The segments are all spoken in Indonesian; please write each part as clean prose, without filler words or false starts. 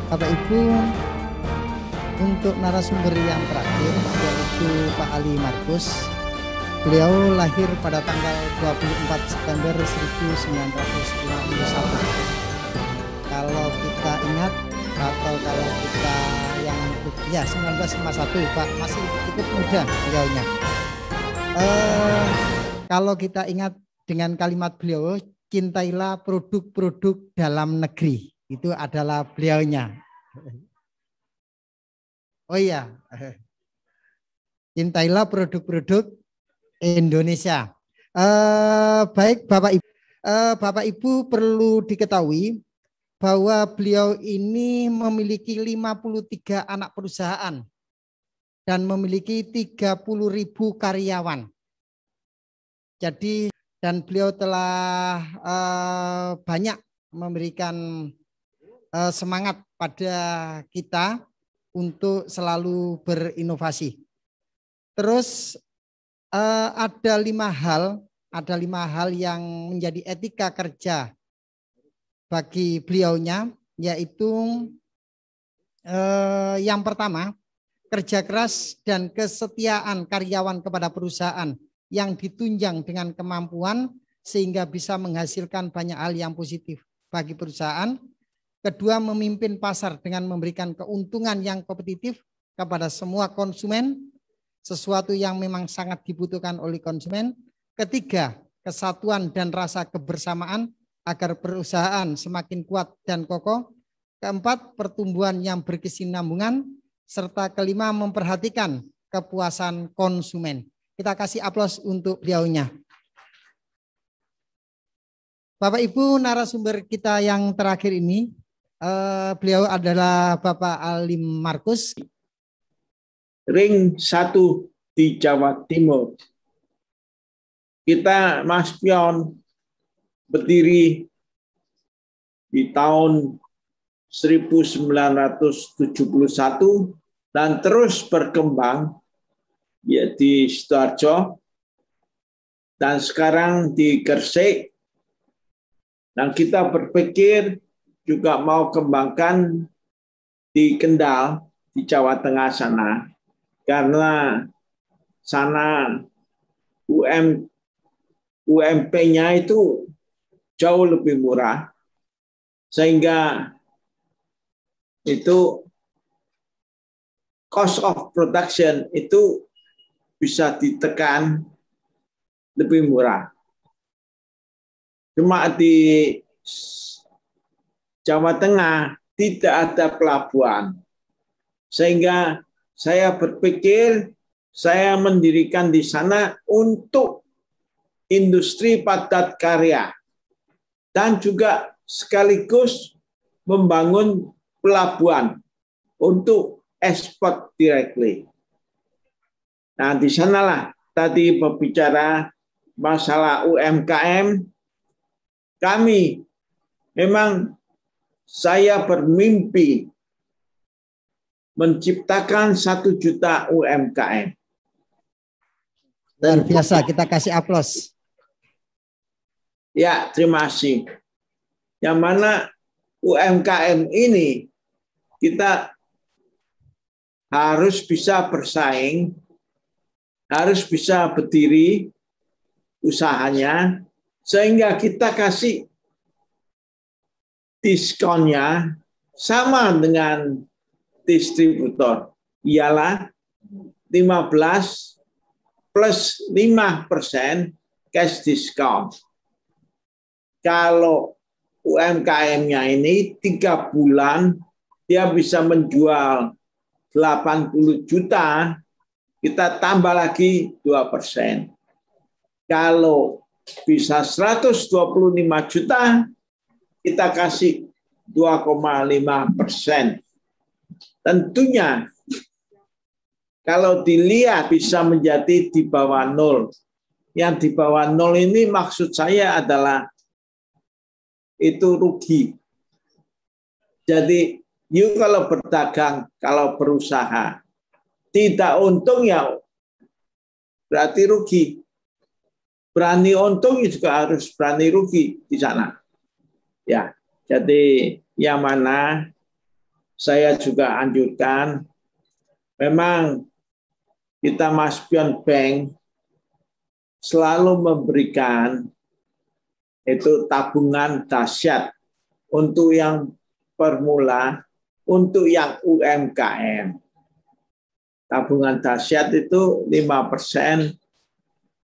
Bapak Ibu, untuk narasumber yang terakhir yaitu Pak Ali Markus. Beliau lahir pada tanggal 24 September 1951. Kalau kita ingat atau kalau kita yang 1951, Pak, masih cukup muda beliaunya. Kalau kita ingat dengan kalimat beliau, cintailah produk-produk dalam negeri, itu adalah beliaunya. Oh iya, cintailah produk-produk Indonesia. Baik Bapak Ibu perlu diketahui bahwa beliau ini memiliki 53 anak perusahaan dan memiliki 30.000 karyawan. Jadi dan beliau telah banyak memberikan semangat pada kita untuk selalu berinovasi. Terus ada lima hal yang menjadi etika kerja bagi beliaunya, yaitu yang pertama, kerja keras dan kesetiaan karyawan kepada perusahaan yang ditunjang dengan kemampuan sehingga bisa menghasilkan banyak hal yang positif bagi perusahaan. Kedua, memimpin pasar dengan memberikan keuntungan yang kompetitif kepada semua konsumen, sesuatu yang memang sangat dibutuhkan oleh konsumen. Ketiga, kesatuan dan rasa kebersamaan agar perusahaan semakin kuat dan kokoh. Keempat, pertumbuhan yang berkesinambungan. Serta kelima, memperhatikan kepuasan konsumen. Kita kasih aplaus untuk beliaunya. Bapak Ibu, narasumber kita yang terakhir ini, beliau adalah Bapak Ali Markus. Ring 1 di Jawa Timur. Kita Mas Pion berdiri di tahun 1971 dan terus berkembang ya di Sidoarjo dan sekarang di Gresik, dan kita berpikir juga mau kembangkan di Kendal di Jawa Tengah sana, karena sana UMP-nya itu jauh lebih murah, sehingga itu cost of production itu bisa ditekan lebih murah. Cuma di Jawa Tengah tidak ada pelabuhan, sehingga saya berpikir saya mendirikan di sana untuk industri padat karya dan juga sekaligus membangun pelabuhan untuk ekspor directly. Nah, di sanalah tadi berbicara masalah UMKM. Kami memang, saya bermimpi menciptakan 1 juta UMKM. Luar biasa, kita kasih aplaus. Ya, terima kasih. Yang mana UMKM ini kita harus bisa bersaing, harus bisa berdiri usahanya, sehingga kita kasih diskonnya sama dengan distributor, ialah 15 plus 5% cash discount. Kalau UMKM-nya ini 3 bulan dia bisa menjual 80 juta, kita tambah lagi 2%. Kalau bisa 125 juta, kita kasih 2,5%. Tentunya kalau dilihat bisa menjadi di bawah 0. Yang di bawah 0 ini maksud saya adalah itu rugi. Jadi, you kalau berdagang, kalau berusaha, tidak untung ya berarti rugi. Berani untung juga harus berani rugi di sana. Ya, jadi yang mana saya juga anjurkan, memang kita Mas Pion Bank selalu memberikan itu tabungan dahsyat untuk yang permula, untuk yang UMKM. Tabungan dahsyat itu 5%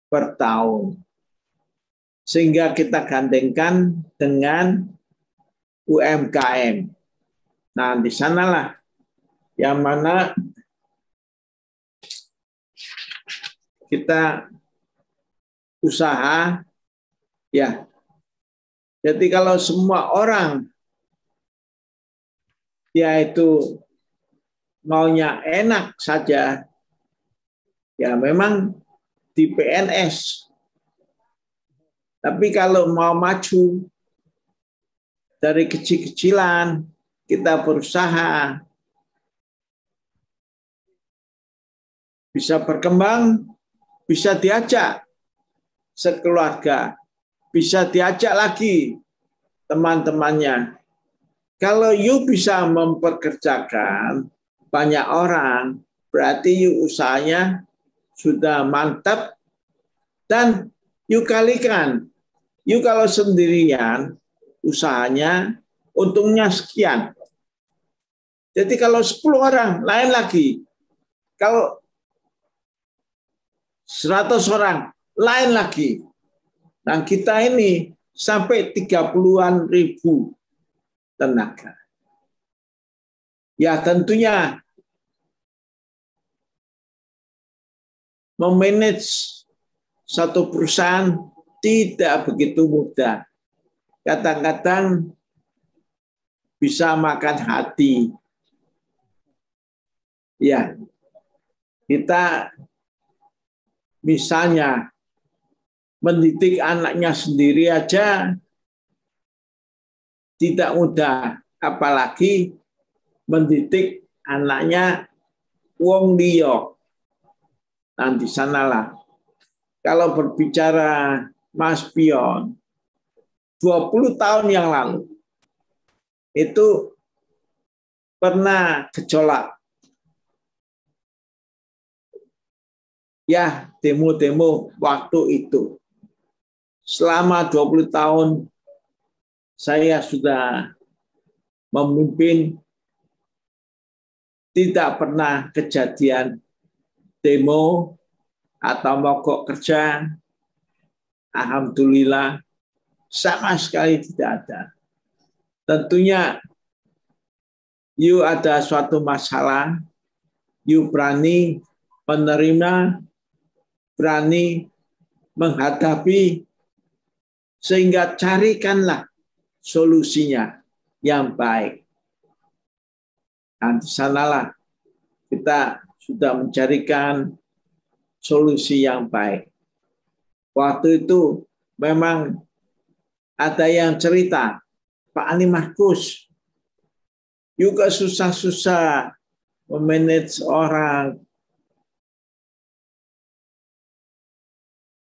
per tahun. Sehingga kita gandengkan dengan UMKM. Nah, di sanalah yang mana kita usaha, ya. Jadi kalau semua orang dia itu maunya enak saja, ya memang di PNS. Tapi kalau mau maju dari kecil-kecilan, kita berusaha bisa berkembang, bisa diajak sekeluarga, bisa diajak lagi teman-temannya. Kalau you bisa memperkerjakan banyak orang, berarti you usahanya sudah mantap, dan you kalikan. You kalau sendirian, usahanya untungnya sekian. Jadi kalau 10 orang, lain lagi. Kalau 100 orang, lain lagi. Nah, kita ini sampai 30-an ribu tenaga. Ya, tentunya memanage satu perusahaan tidak begitu mudah. Kadang-kadang bisa makan hati. Ya, kita misalnya mendidik anaknya sendiri aja tidak mudah, apalagi mendidik anaknya wong liya. Nah, di sanalah kalau berbicara Mas Pion 20 tahun yang lalu itu pernah gejolak. Ya, demo-demo waktu itu. Selama 20 tahun saya sudah memimpin, tidak pernah kejadian demo atau mogok kerja. Alhamdulillah sama sekali tidak ada. Tentunya you ada suatu masalah, you berani menerima, berani menghadapi, sehingga carikanlah solusinya yang baik. Dan di sanalah kita sudah mencarikan solusi yang baik. Waktu itu memang ada yang cerita, Pak Ali Markus, juga susah-susah memanage orang.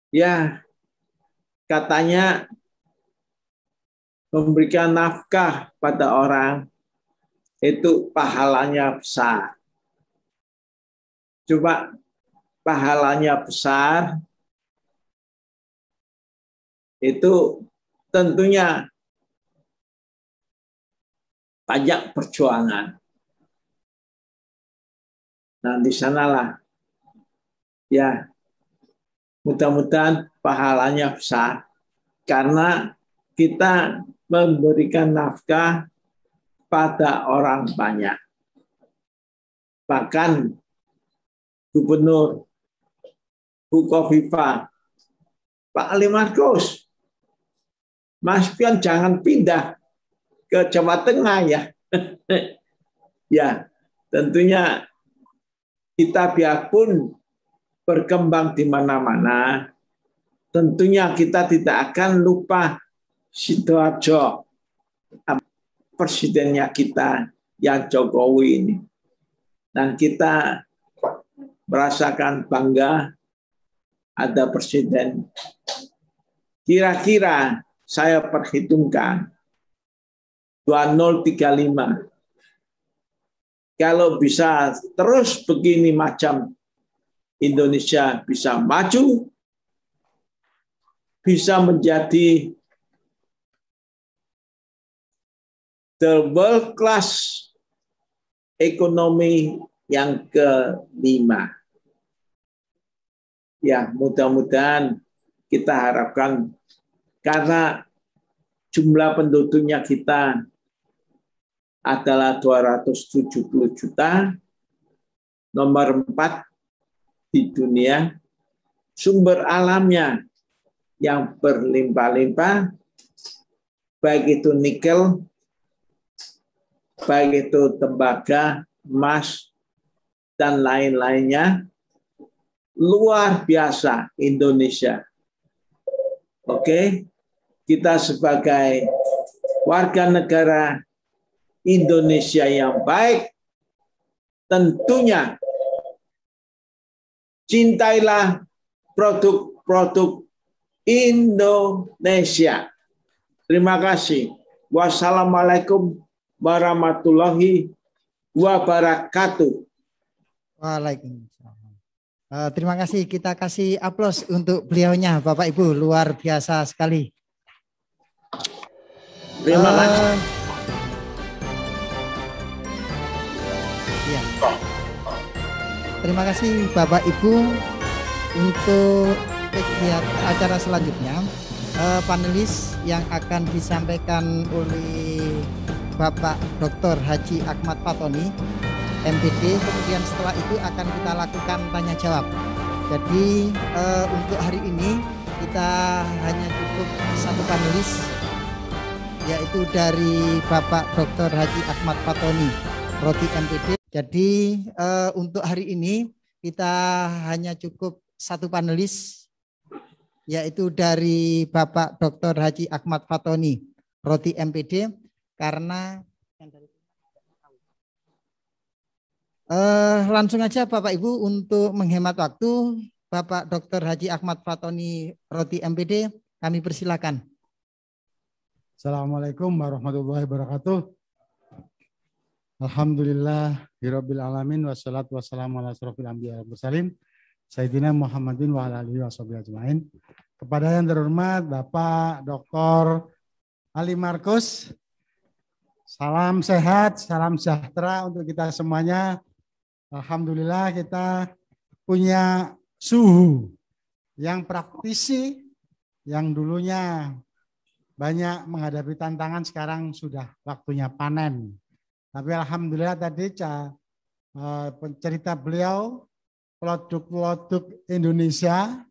Ya, katanya memberikan nafkah pada orang itu pahalanya besar. Coba pahalanya besar, itu tentunya banyak perjuangan. Nah, di sanalah ya mudah-mudahan pahalanya besar karena kita memberikan nafkah pada orang banyak. Bahkan Gubernur Bukoviva, Pak Ali Markus, Mas Pion jangan pindah ke Jawa Tengah ya. Ya, tentunya kita biarpun berkembang di mana-mana, tentunya kita tidak akan lupa Sidoarjo, presidennya kita yang Jokowi ini. Dan kita merasakan bangga ada presiden. Kira-kira saya perhitungkan 2035 Kalau bisa terus begini macam Indonesia bisa maju, bisa menjadi the world class ekonomi yang kelima. Ya, mudah-mudahan kita harapkan karena jumlah penduduknya kita adalah 270 juta, nomor 4 di dunia, sumber alamnya yang berlimpah-limpah, baik itu nikel, baik itu tembaga, emas, dan lain-lainnya, luar biasa Indonesia. Oke, kita sebagai warga negara Indonesia yang baik, tentunya cintailah produk-produk Indonesia. Terima kasih. Wassalamualaikum warahmatullahi wabarakatuh. Waalaikumsalam. Terima kasih, kita kasih aplaus untuk beliaunya, Bapak Ibu, luar biasa sekali. Terima kasih. Ya. Terima kasih Bapak Ibu untuk kegiatan acara selanjutnya. Panelis yang akan disampaikan oleh Bapak Dr. Haji Ahmad Fatoni, MPD. Kemudian setelah itu akan kita lakukan tanya jawab. Jadi untuk hari ini kita hanya cukup satu panelis, yaitu dari Bapak Dr. Haji Ahmad Fatoni, Prodi MPD. Jadi untuk hari ini kita hanya cukup satu panelis, yaitu dari Bapak Dr. Haji Ahmad Fatoni, Prodi MPD, karena langsung aja Bapak Ibu untuk menghemat waktu, Bapak Dr. Haji Ahmad Fatoni, Prodi MPD, kami persilakan. Assalamualaikum warahmatullahi wabarakatuh. Alhamdulillahirabbil alamin wassalatu wassalamu ala asrofil anbiya wal mursalin Sayyidina Muhammadin wa ala alihi washabihi ajmain. Kepada yang terhormat Bapak Dr. Ali Markus, salam sehat, salam sejahtera untuk kita semuanya. Alhamdulillah kita punya suhu yang praktisi, yang dulunya banyak menghadapi tantangan, sekarang sudah waktunya panen. Tapi alhamdulillah tadi cerita beliau, produk-produk Indonesia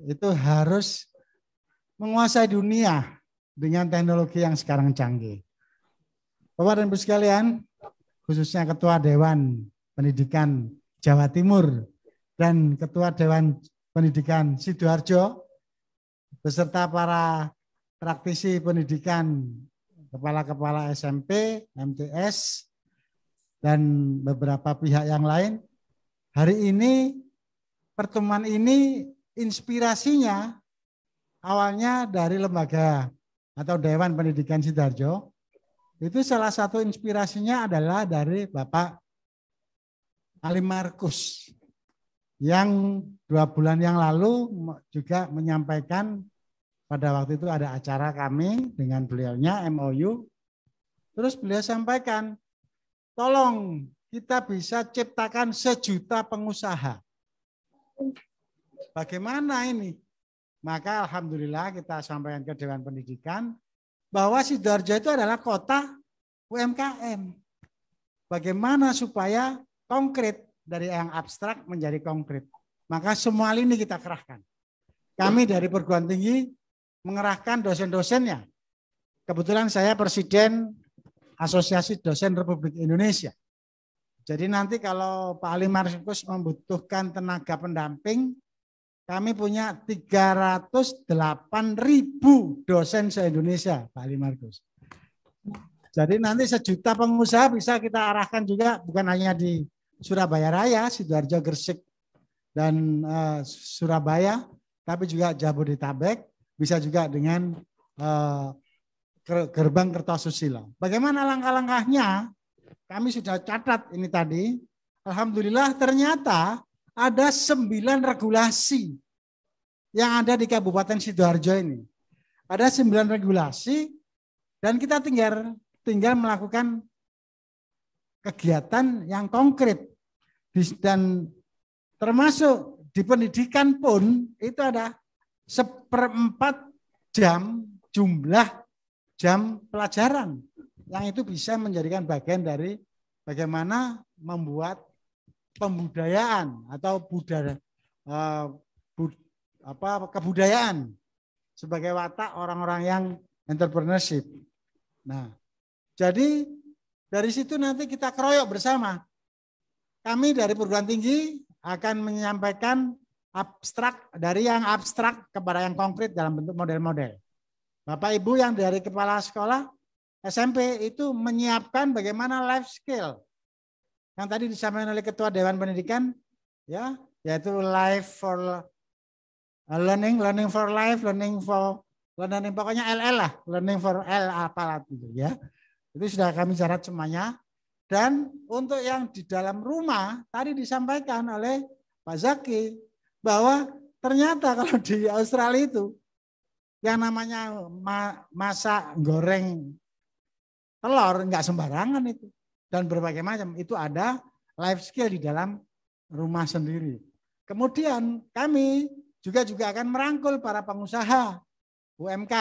itu harus menguasai dunia dengan teknologi yang sekarang canggih. Bapak dan Ibu sekalian, khususnya Ketua Dewan Pendidikan Jawa Timur dan Ketua Dewan Pendidikan Sidoarjo, beserta para praktisi pendidikan, kepala-kepala SMP, MTS, dan beberapa pihak yang lain. Hari ini, pertemuan ini inspirasinya awalnya dari lembaga atau Dewan Pendidikan Sidoarjo. Itu salah satu inspirasinya adalah dari Bapak Ali Markus, yang 2 bulan yang lalu juga menyampaikan. Pada waktu itu ada acara kami dengan beliaunya MOU. Terus beliau sampaikan, tolong kita bisa ciptakan 1 juta pengusaha. Bagaimana ini? Maka alhamdulillah kita sampaikan ke Dewan Pendidikan bahwa Sidoarjo itu adalah kota UMKM. Bagaimana supaya konkret dari yang abstrak menjadi konkret. Maka semua ini kita kerahkan. Kami dari perguruan tinggi mengerahkan dosen-dosennya. Kebetulan saya Presiden Asosiasi Dosen Republik Indonesia. Jadi nanti kalau Pak Ali Markus membutuhkan tenaga pendamping, kami punya 308.000 dosen se-Indonesia, Pak Ali Markus. Jadi nanti 1 juta pengusaha bisa kita arahkan juga, bukan hanya di Surabaya Raya, Sidoarjo, Gresik, dan Surabaya, tapi juga Jabodetabek. Bisa juga dengan gerbang Kertosusilo. Bagaimana langkah-langkahnya? kami sudah catat ini tadi. Alhamdulillah ternyata ada 9 regulasi yang ada di Kabupaten Sidoarjo ini. Ada 9 regulasi dan kita tinggal melakukan kegiatan yang konkret. Dan termasuk di pendidikan pun itu ada 1/4 jam jumlah jam pelajaran yang itu bisa menjadikan bagian dari bagaimana membuat pembudayaan atau kebudayaan sebagai watak orang-orang yang entrepreneurship. Nah, jadi dari situ nanti kita keroyok bersama. Kami dari perguruan tinggi akan menyampaikan abstrak, dari yang abstrak kepada yang konkret dalam bentuk model-model. Bapak Ibu yang dari kepala sekolah SMP itu menyiapkan bagaimana life skill yang tadi disampaikan oleh Ketua Dewan Pendidikan, ya, yaitu life for learning for life, learning, pokoknya LL lah, learning for L apalah itu ya. Itu sudah kami catat semuanya. Dan untuk yang di dalam rumah tadi disampaikan oleh Pak Zaki bahwa ternyata kalau di Australia itu yang namanya masak goreng telur nggak sembarangan itu. Dan berbagai macam itu ada life skill di dalam rumah sendiri. Kemudian kami juga akan merangkul para pengusaha UMK.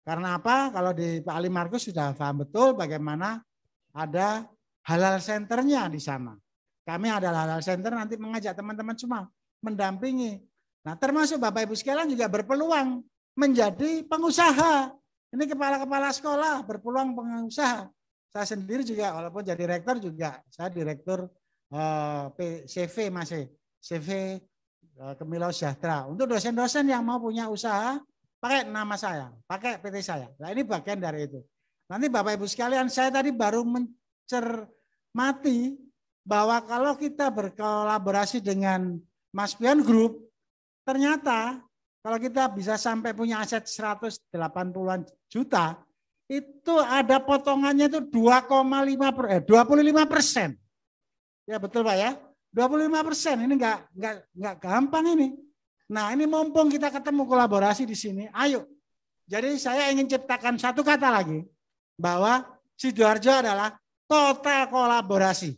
Karena apa? Kalau di Pak Ali Markus sudah paham betul bagaimana ada halal centernya di sana. Kami ada halal center nanti mengajak teman-teman semua mendampingi. Nah, termasuk Bapak Ibu sekalian juga berpeluang menjadi pengusaha. Ini kepala-kepala sekolah berpeluang pengusaha. Saya sendiri juga walaupun jadi rektor juga, saya direktur CV masih, CV Kemilau Sejahtera. Untuk dosen-dosen yang mau punya usaha, pakai nama saya, pakai PT saya. Nah ini bagian dari itu. Nanti Bapak Ibu sekalian, saya tadi baru mencermati bahwa kalau kita berkolaborasi dengan Mas Pion Group, ternyata kalau kita bisa sampai punya aset 180-an juta, itu ada potongannya itu 25%. Ya betul Pak ya, 25%. Ini enggak gampang ini. Nah ini mumpung kita ketemu kolaborasi di sini, ayo. Jadi saya ingin ciptakan satu kata lagi, bahwa Sidoarjo adalah total kolaborasi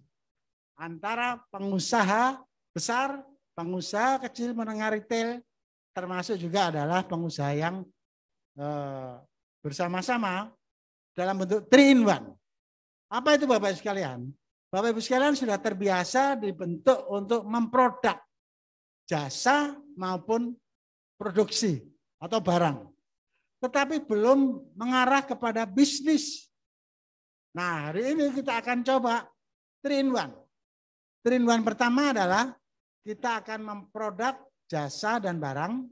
antara pengusaha besar, pengusaha kecil menengah retail, termasuk juga adalah pengusaha yang bersama-sama dalam bentuk 3-in-1. Apa itu Bapak Ibu sekalian? Bapak Ibu sekalian sudah terbiasa dibentuk untuk memproduk jasa maupun produksi atau barang. Tetapi belum mengarah kepada bisnis. Nah, hari ini kita akan coba 3-in-1. 3-in-1 pertama adalah kita akan memproduk jasa dan barang.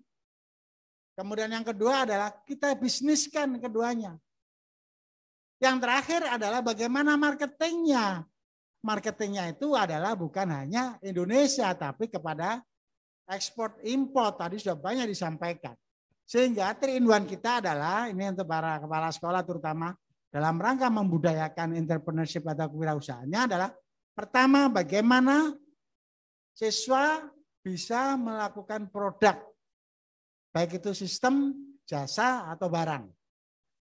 Kemudian yang kedua adalah kita bisniskan keduanya. Yang terakhir adalah bagaimana marketingnya. Marketingnya itu adalah bukan hanya Indonesia, tapi kepada ekspor impor. Tadi sudah banyak disampaikan. Sehingga 3-in-1 kita adalah, ini untuk para kepala sekolah terutama, dalam rangka membudayakan entrepreneurship atau kewirausahaannya adalah pertama bagaimana siswa bisa melakukan produk. Baik itu sistem, jasa, atau barang.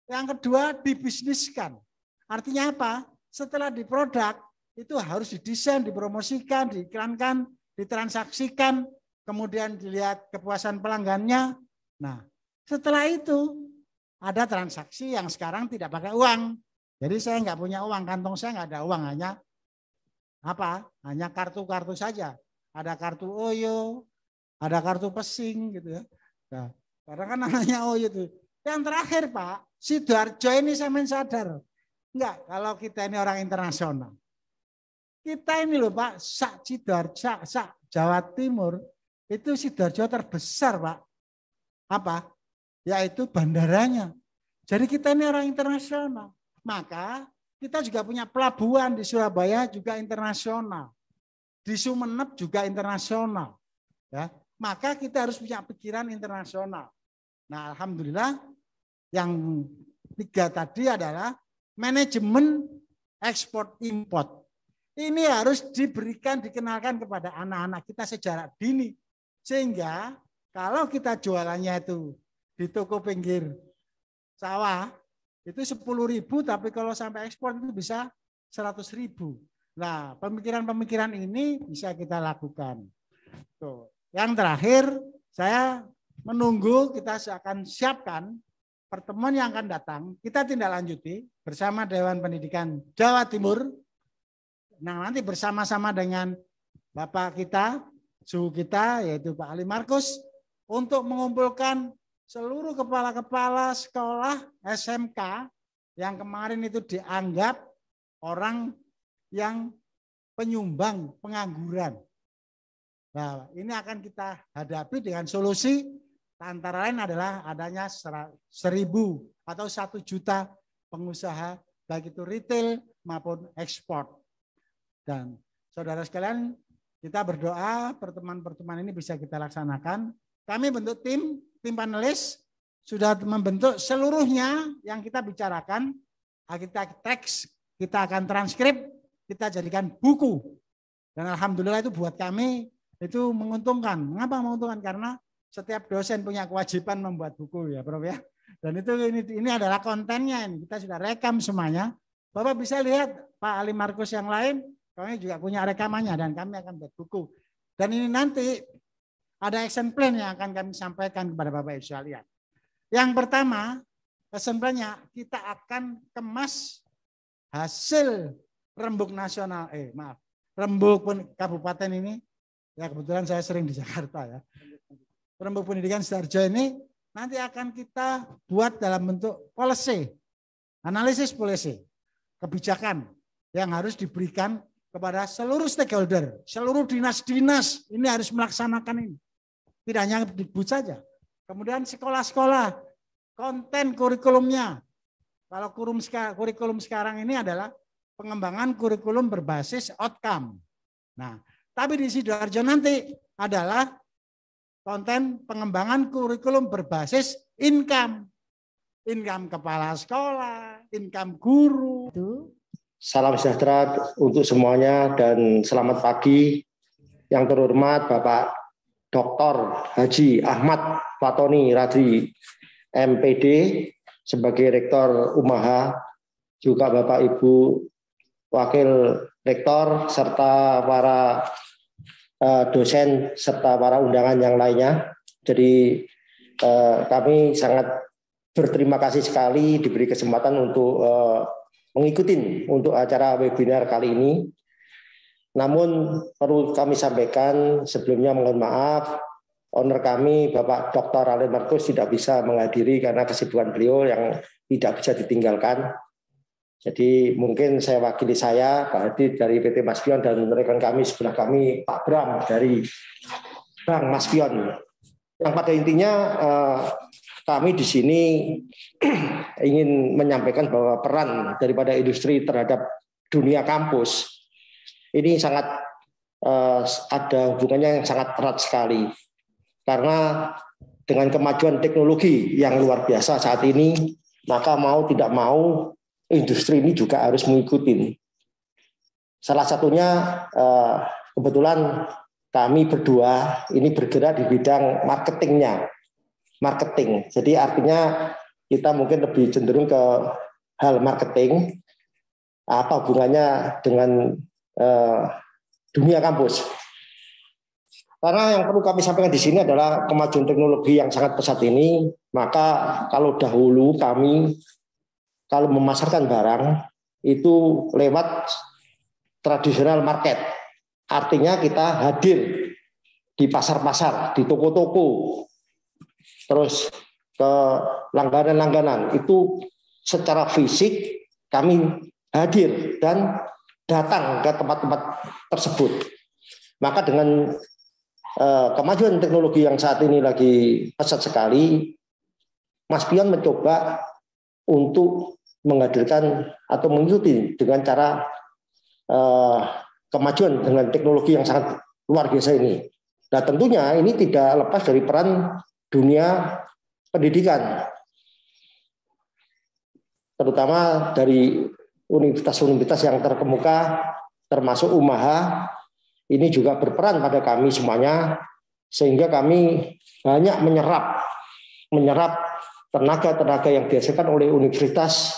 Yang kedua dibisniskan. Artinya apa? Setelah diproduk itu harus didesain, dipromosikan, diiklankan, ditransaksikan, kemudian dilihat kepuasan pelanggannya. Nah, setelah itu ada transaksi yang sekarang tidak pakai uang. Jadi saya nggak punya uang, kantong saya nggak ada uang, hanya apa? Hanya kartu-kartu saja. Ada kartu Oyo, ada kartu Pesing gitu ya. Nah, karena kan namanya Oyo itu. Yang terakhir Pak, Sidoarjo ini saya sadar. Enggak, kalau kita ini orang internasional. Kita ini loh Pak, Sidoarjo, Jawa Timur, itu Sidoarjo terbesar Pak. Apa? Yaitu bandaranya. Jadi kita ini orang internasional. Maka kita juga punya pelabuhan di Surabaya juga internasional. Di Sumeneb juga internasional. Ya, maka kita harus punya pikiran internasional. Nah, alhamdulillah yang 3 tadi adalah manajemen ekspor import. Ini harus diberikan, dikenalkan kepada anak-anak kita secara dini. Sehingga kalau kita jualannya itu di toko pinggir sawah, itu 10.000, tapi kalau sampai ekspor itu bisa 100.000. Nah, pemikiran-pemikiran ini bisa kita lakukan. Tuh. Yang terakhir, saya menunggu kita akan siapkan pertemuan yang akan datang. Kita tindak lanjuti bersama Dewan Pendidikan Jawa Timur. Nah, nanti bersama-sama dengan Bapak kita, suhu kita, yaitu Pak Ali Markus, untuk mengumpulkan seluruh kepala-kepala sekolah SMK yang kemarin itu dianggap orang yang penyumbang pengangguran. Nah, ini akan kita hadapi dengan solusi, antara lain adalah adanya 1.000 atau 1 juta pengusaha, baik itu retail maupun ekspor. Dan saudara sekalian, kita berdoa pertemuan-pertemuan ini bisa kita laksanakan. Kami bentuk tim panelis, sudah membentuk seluruhnya yang kita bicarakan, kita teks, kita akan transkrip, kita jadikan buku. Dan alhamdulillah itu buat kami itu menguntungkan. Mengapa menguntungkan? Karena setiap dosen punya kewajiban membuat buku ya, Prof ya. Dan itu ini adalah kontennya ini. Kita sudah rekam semuanya. Bapak bisa lihat Pak Ali Markus yang lain, kami juga punya rekamannya dan kami akan buat buku. Dan ini nanti ada action plan yang akan kami sampaikan kepada Bapak Ibu sekalian. Yang pertama, action plan-nya kita akan kemas hasil rembuk nasional, rembuk kabupaten ini. Ya kebetulan saya sering di Jakarta ya. Rembuk pendidikan Sidoarjo ini nanti akan kita buat dalam bentuk policy, analisis policy, kebijakan yang harus diberikan kepada seluruh stakeholder, seluruh dinas-dinas ini harus melaksanakan ini. Tidak hanya dibut saja. Kemudian sekolah-sekolah, konten kurikulumnya. Kalau kurikulum sekarang ini adalah pengembangan kurikulum berbasis outcome. Nah, tapi di Sidoarjo nanti adalah konten pengembangan kurikulum berbasis income. Income kepala sekolah, income guru. Salam sejahtera untuk semuanya dan selamat pagi. Yang terhormat Bapak Dr. Haji Ahmad Fatoni Radri MPD sebagai Rektor UMAHA, juga Bapak Ibu Wakil Rektor serta para dosen serta para undangan yang lainnya. Jadi kami sangat berterima kasih sekali diberi kesempatan untuk mengikuti untuk acara webinar kali ini. Namun perlu kami sampaikan sebelumnya, mohon maaf, owner kami Bapak Dr. Ali Markus tidak bisa menghadiri karena kesibukan beliau yang tidak bisa ditinggalkan. Jadi mungkin saya wakili saya, Pak Hadi dari PT Maspion, dan rekan kami sebelah kami Pak Bram dari Bank Maspion. Yang pada intinya kami di sini ingin menyampaikan bahwa peran daripada industri terhadap dunia kampus ini sangat ada hubungannya yang sangat erat sekali. Karena dengan kemajuan teknologi yang luar biasa saat ini, maka mau tidak mau industri ini juga harus mengikuti. Salah satunya kebetulan kami berdua ini bergerak di bidang marketingnya. Marketing. Jadi artinya kita mungkin lebih cenderung ke hal marketing. Apa hubungannya dengan dunia kampus? Karena yang perlu kami sampaikan di sini adalah kemajuan teknologi yang sangat pesat ini. Maka kalau dahulu kami kalau memasarkan barang itu lewat tradisional market. Artinya kita hadir di pasar-pasar, di toko-toko, terus ke langganan-langganan. Itu secara fisik kami hadir dan datang ke tempat-tempat tersebut. Maka dengan kemajuan teknologi yang saat ini lagi pesat sekali, Maspion mencoba untuk menghadirkan atau mengikuti dengan cara kemajuan dengan teknologi yang sangat luar biasa ini. Nah tentunya ini tidak lepas dari peran dunia pendidikan, terutama dari universitas-universitas yang terkemuka termasuk UMAHA ini juga berperan pada kami semuanya, sehingga kami banyak menyerap tenaga-tenaga yang dihasilkan oleh universitas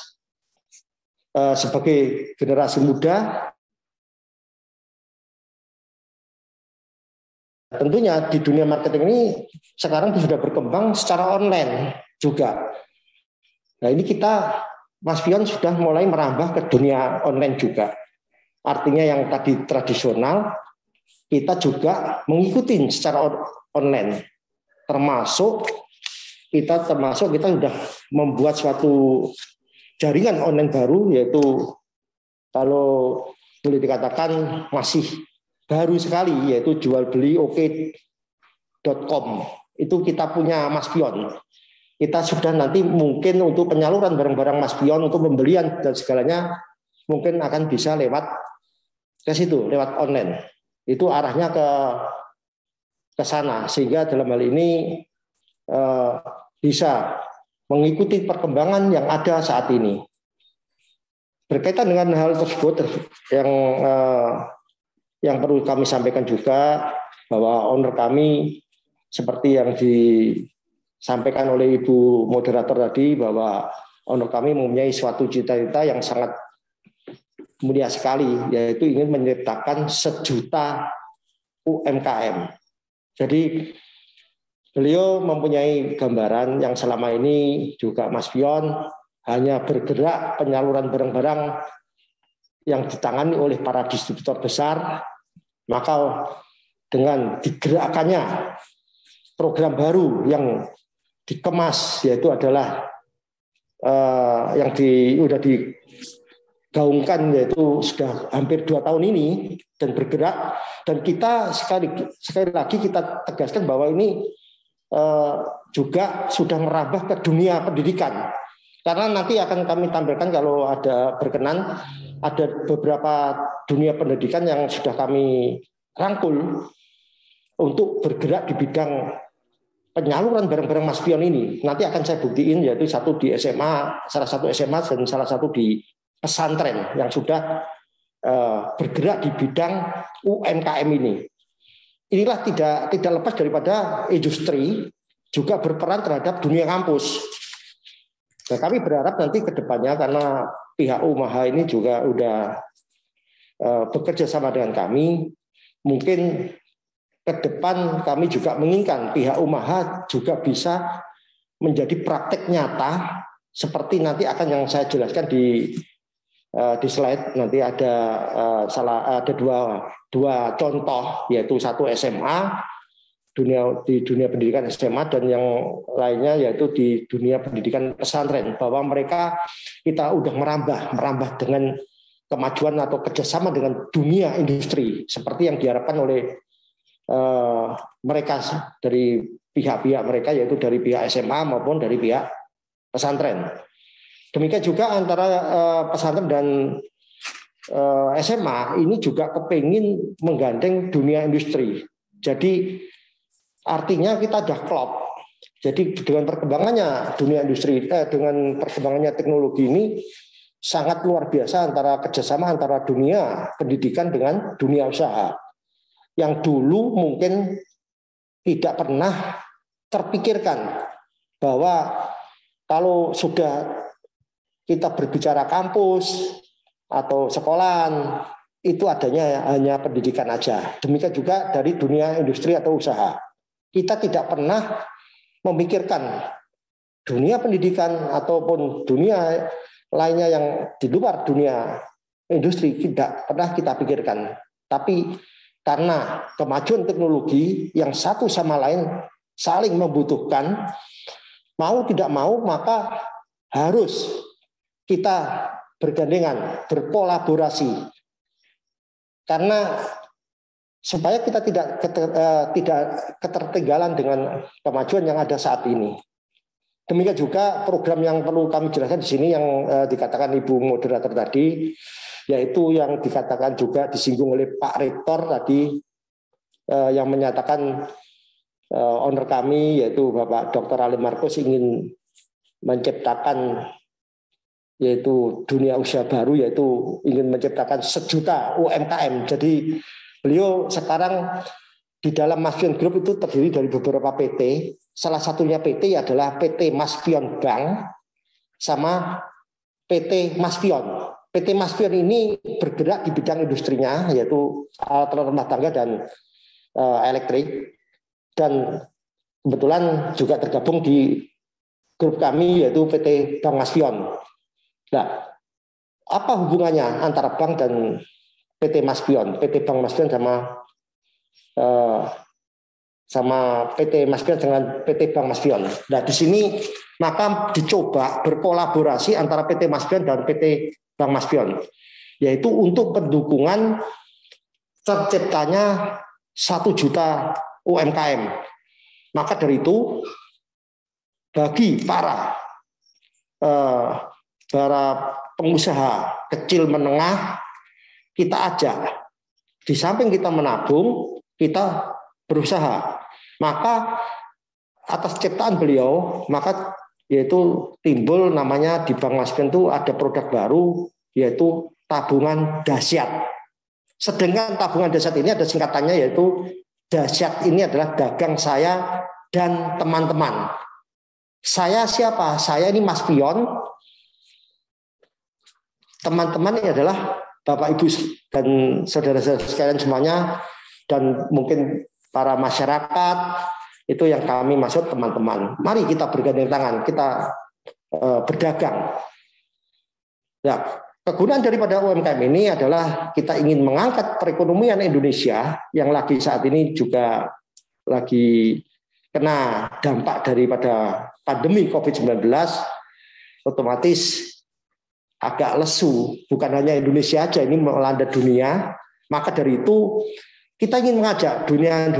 sebagai generasi muda. Tentunya di dunia marketing ini sekarang sudah berkembang secara online juga. Nah ini kita, Mas Pion sudah mulai merambah ke dunia online juga. Artinya yang tadi tradisional, kita juga mengikuti secara online. Termasuk kita sudah membuat suatu jaringan online baru, yaitu kalau boleh dikatakan masih baru sekali, yaitu jualbelioke.com. Itu kita punya Mas Pion. Kita sudah nanti mungkin untuk penyaluran barang-barang Mas Pion, untuk pembelian dan segalanya mungkin akan bisa lewat ke situ, lewat online. Itu arahnya ke sana, sehingga dalam hal ini bisa mengikuti perkembangan yang ada saat ini. Berkaitan dengan hal tersebut yang perlu kami sampaikan juga, bahwa owner kami seperti yang disampaikan oleh Ibu moderator tadi, bahwa owner kami mempunyai suatu cita-cita yang sangat mulia sekali, yaitu ingin menciptakan 1 juta UMKM. Jadi beliau mempunyai gambaran yang selama ini juga Mas Pion hanya bergerak penyaluran barang-barang yang ditangani oleh para distributor besar, maka dengan digerakkannya program baru yang dikemas, yaitu adalah yang sudah digaungkan, yaitu sudah hampir 2 tahun ini dan bergerak, dan kita sekali lagi kita tegaskan bahwa ini juga sudah merambah ke dunia pendidikan, karena nanti akan kami tampilkan kalau ada berkenan, ada beberapa dunia pendidikan yang sudah kami rangkul untuk bergerak di bidang penyaluran barang-barang Mas Pion ini. Nanti akan saya buktiin, yaitu satu di SMA, salah satu SMA dan salah satu di pesantren yang sudah bergerak di bidang UMKM ini. Inilah tidak lepas daripada industri juga berperan terhadap dunia kampus. Nah, kami berharap nanti ke depannya, karena pihak UMAHA ini juga sudah bekerja sama dengan kami, mungkin ke depan kami juga menginginkan pihak UMAHA juga bisa menjadi praktek nyata, seperti nanti akan yang saya jelaskan di slide. Nanti ada dua contoh, yaitu satu SMA di dunia pendidikan SMA, dan yang lainnya yaitu di dunia pendidikan pesantren, bahwa mereka kita udah merambah dengan kemajuan atau kerjasama dengan dunia industri seperti yang diharapkan oleh mereka dari pihak-pihak mereka, yaitu dari pihak SMA maupun dari pihak pesantren. Demikian juga antara pesantren dan SMA ini juga kepingin menggandeng dunia industri. Jadi artinya kita sudah klop. Jadi dengan perkembangannya dunia industri, dengan perkembangannya teknologi ini sangat luar biasa antara kerjasama antara dunia pendidikan dengan dunia usaha. Yang dulu mungkin tidak pernah terpikirkan bahwa kalau sudah kita berbicara kampus atau sekolahan, itu adanya hanya pendidikan aja. Demikian juga dari dunia industri atau usaha. Kita tidak pernah memikirkan dunia pendidikan ataupun dunia lainnya yang di luar dunia industri, tidak pernah kita pikirkan. Tapi karena kemajuan teknologi yang satu sama lain saling membutuhkan, mau tidak mau maka harus kita bergandengan, berkolaborasi. Karena supaya kita tidak ketertinggalan dengan kemajuan yang ada saat ini. Demikian juga program yang perlu kami jelaskan di sini yang dikatakan Ibu moderator tadi, yaitu yang dikatakan juga disinggung oleh Pak Rektor tadi, yang menyatakan owner kami yaitu Bapak Dr. Ali Markus ingin menciptakan yaitu dunia usaha baru, yaitu ingin menciptakan 1 juta UMKM. Jadi beliau sekarang di dalam Maspion Group itu terdiri dari beberapa PT. Salah satunya PT adalah PT Maspion Bank sama PT Maspion. PT Maspion ini bergerak di bidang industrinya, yaitu alat rumah tangga dan elektrik. Dan kebetulan juga tergabung di grup kami, yaitu PT Bank Maspion. Nah, apa hubungannya antara bank dan PT Maspion? PT Bank Maspion sama PT Maspion dengan PT Bank Maspion. Nah, di sini maka dicoba berkolaborasi antara PT Maspion dan PT Bank Maspion, yaitu untuk pendukungan terciptanya 1 juta UMKM. Maka dari itu, bagi para pengusaha kecil menengah, kita ajak, di samping kita menabung, kita berusaha. Maka atas ciptaan beliau, maka yaitu timbul namanya di Bank Maspion itu ada produk baru, yaitu tabungan dahsyat. Sedangkan tabungan dahsyat ini ada singkatannya, yaitu dahsyat ini adalah dagang saya dan teman-teman. Saya siapa? Saya ini Maspion. Teman-teman ini adalah Bapak Ibu dan saudara-saudara sekalian semuanya, dan mungkin para masyarakat, itu yang kami maksud teman-teman. Mari kita bergandeng tangan, kita berdagang. Nah, kegunaan daripada UMKM ini adalah kita ingin mengangkat perekonomian Indonesia yang lagi saat ini juga lagi kena dampak daripada pandemi COVID-19, otomatis agak lesu. Bukan hanya Indonesia aja, ini melanda dunia. Maka dari itu kita ingin mengajak dunia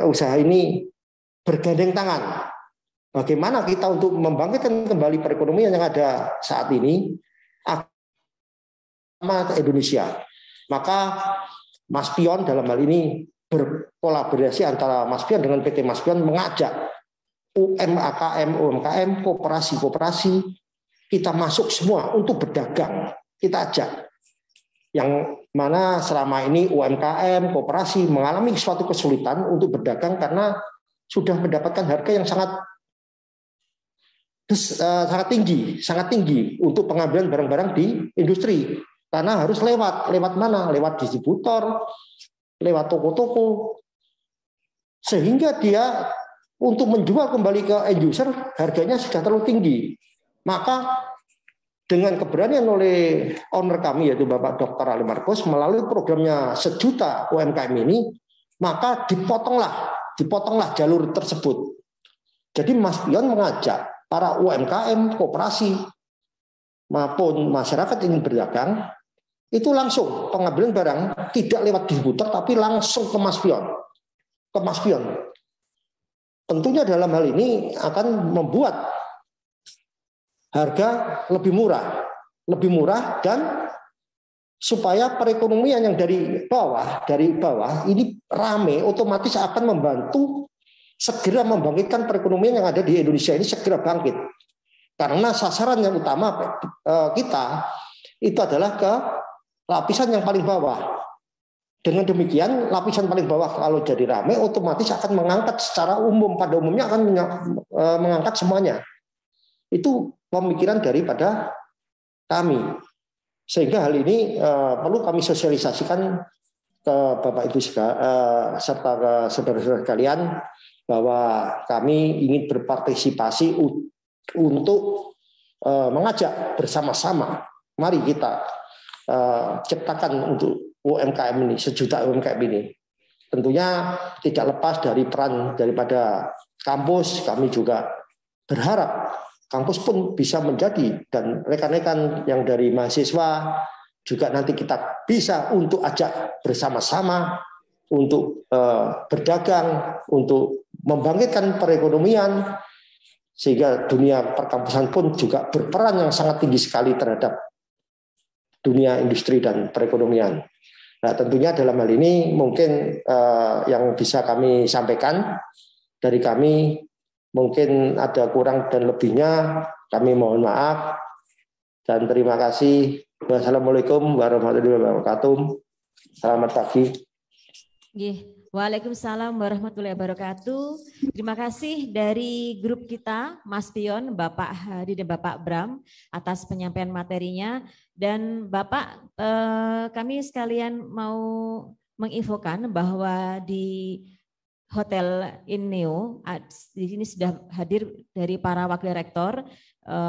usaha ini bergandeng tangan. Bagaimana kita untuk membangkitkan kembali perekonomian yang ada saat ini sama Indonesia. Maka Maspion dalam hal ini berkolaborasi antara Maspion dengan PT Maspion mengajak UMKM, koperasi-koperasi, kita masuk semua untuk berdagang. Kita ajak. Yang mana selama ini UMKM, koperasi mengalami suatu kesulitan untuk berdagang karena sudah mendapatkan harga yang sangat tinggi untuk pengambilan barang-barang di industri. Karena harus lewat mana? Lewat distributor, lewat toko-toko, sehingga dia untuk menjual kembali ke end user harganya sudah terlalu tinggi. Maka dengan keberanian oleh owner kami, yaitu Bapak Dr. Ali Markus, melalui programnya 1 juta UMKM ini, maka dipotonglah jalur tersebut. Jadi Maspion mengajak para UMKM, koperasi maupun masyarakat ingin berdagang, itu langsung pengambilan barang tidak lewat distributor tapi langsung ke Maspion. Tentunya dalam hal ini akan membuat harga lebih murah dan supaya perekonomian yang dari bawah ini rame, otomatis akan membantu segera membangkitkan perekonomian yang ada di Indonesia ini segera bangkit. Karena sasaran yang utama kita itu adalah ke lapisan yang paling bawah. Dengan demikian lapisan paling bawah kalau jadi rame otomatis akan mengangkat secara umum, pada umumnya akan mengangkat semuanya. Itu pemikiran daripada kami. Sehingga hal ini perlu kami sosialisasikan ke Bapak Ibu serta ke saudara-saudara sekalian bahwa kami ingin berpartisipasi untuk mengajak bersama-sama. Mari kita ciptakan untuk UMKM ini, 1 juta UMKM ini. Tentunya tidak lepas dari peran daripada kampus. Kami juga berharap kampus pun bisa menjadi, dan rekan-rekan yang dari mahasiswa juga nanti kita bisa untuk ajak bersama-sama untuk berdagang, untuk membangkitkan perekonomian, sehingga dunia perkampusan pun juga berperan yang sangat tinggi sekali terhadap dunia industri dan perekonomian. Nah, tentunya dalam hal ini mungkin yang bisa kami sampaikan dari kami, mungkin ada kurang dan lebihnya kami mohon maaf. Dan terima kasih. Wassalamualaikum warahmatullahi wabarakatuh. Selamat pagi. Waalaikumsalam warahmatullahi wabarakatuh. Terima kasih dari grup kita, Mas Pion, Bapak Hadi dan Bapak Bram atas penyampaian materinya. Dan Bapak, kami sekalian mau menginfokan bahwa di Hotel Inneo di sini sudah hadir dari para wakil rektor,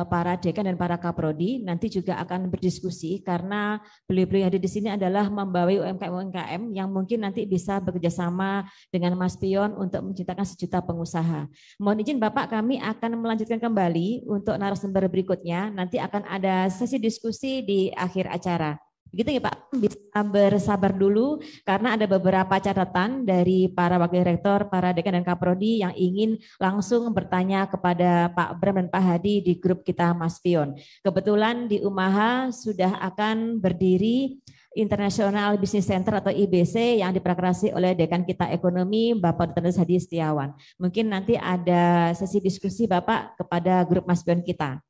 para dekan dan para kaprodi. Nanti juga akan berdiskusi karena beliau-beliau yang ada di sini adalah membawa UMKM yang mungkin nanti bisa bekerjasama dengan Mas Pion untuk menciptakan sejuta pengusaha. Mohon izin Bapak, kami akan melanjutkan kembali untuk narasumber berikutnya. Nanti akan ada sesi diskusi di akhir acara. Begitu ya Pak, bisa bersabar dulu karena ada beberapa catatan dari para wakil rektor, para dekan dan kaprodi yang ingin langsung bertanya kepada Pak Bram dan Pak Hadi di grup kita Mas Pion. Kebetulan di Umaha sudah akan berdiri International Business Center atau IBC yang diprakarasi oleh dekan kita ekonomi Bapak Dr. Hadi Setiawan. Mungkin nanti ada sesi diskusi Bapak kepada grup Mas Pion kita.